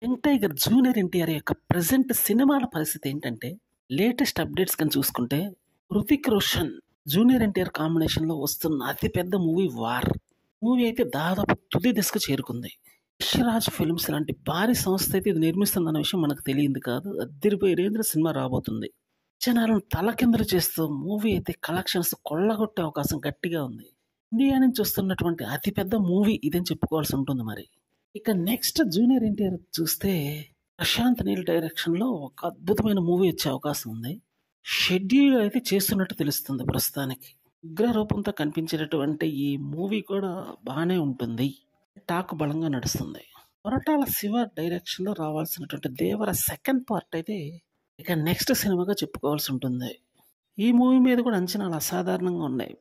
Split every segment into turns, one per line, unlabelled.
Young tiger junior NTR యొక్క present సినిమాల పరిస్థితి ఏంటంటే, లేటెస్ట్ అప్డేట్స్ కానీ చూసుకుంటే, హృతిక్ రోషన్, జూనియర్ ఎన్టీఆర్ కాంబినేషన్‌లో వస్తున్న అతిపెద్ద మూవీ 'వార్'. మూవీ అయితే దాదాపు తుది దశకు చేరుకుంది. యష్‌రాజ్ ఫిల్మ్స్ లాంటి భారీ సంస్థ అయితే ఇది నిర్మిస్తుందన్న విషయం మనకు తెలియంది కాదు. అదిరిపోయే రేంజ్‌లో సినిమా రాబోతుంది. జనాలను తలకిందులు చేస్తూ మూవీ అయితే కలెక్షన్స్ కొల్లగొట్టే అవకాశం గట్టిగా ఉంది. ఇండియా నుంచి వస్తున్నటువంటి అతిపెద్ద మూవీ ఇదని చెప్పుకోవాల్సి ఉంటుంది మరి. ఇక నెక్స్ట్ జూనియర్ ఎన్టీఆర్ చూస్తే ప్రశాంత్ నీల్ డైరెక్షన్‌లో ఒక అద్భుతమైన మూవీ వచ్చే అవకాశం ఉంది. షెడ్యూల్ అయితే చేస్తున్నట్టు తెలుస్తుంది ప్రస్తుతానికి. ఉగ్ర రూపంతో కనిపించేటటువంటి ఈ మూవీ కూడా బానే ఉంటుంది. టాక్ బలంగా నడుస్తుంది. కొరటాల శివ డైరెక్షన్‌లో రావాల్సినటువంటి 'దేవర' సెకండ్ పార్ట్ అయితే ఇక నెక్స్ట్ సినిమాగా చెప్పుకోవాల్సి ఉంటుంది. ఈ మూవీ మీద కూడా అంచనాలు అసాధారణంగా ఉన్నాయి.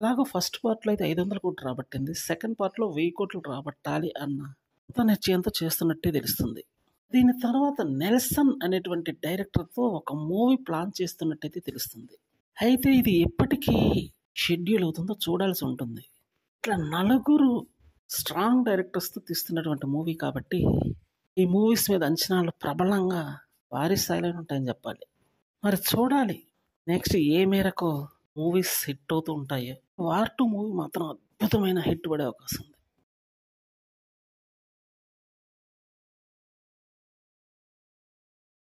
ఎలాగో ఫస్ట్ పార్ట్‌లో అయితే 500 కోట్లు రాబట్టింది. సెకండ్ పార్ట్‌లో 1000 కోట్లు రాబట్టాలి అన్న కృత నిశ్చయంతో చేస్తున్నట్టే తెలుస్తుంది. దీని తర్వాత నెల్సన్ అనేటువంటి డైరెక్టర్‌తో ఒక మూవీ ప్లాన్ చేస్తున్నట్టయితే తెలుస్తుంది. అయితే ఇది ఎప్పటికీ షెడ్యూల్ అవుతుందో చూడాల్సి ఉంటుంది. ఇట్లా నలుగురు స్ట్రాంగ్ డైరెక్టర్స్‌తో తీస్తున్నటువంటి మూవీ కాబట్టి ఈ మూవీస్ మీద అంచనాలు ప్రబలంగా భారీ స్థాయిలోనే ఉంటాయని చెప్పాలి. మరి చూడాలి నెక్స్ట్ ఏ మేరకు మూవీస్ హిట్ అవుతూ ఉంటాయో. 'వార్ 2' మూవీ మాత్రం అద్భుతమైన హిట్ పడే అవకాశం ఉంది.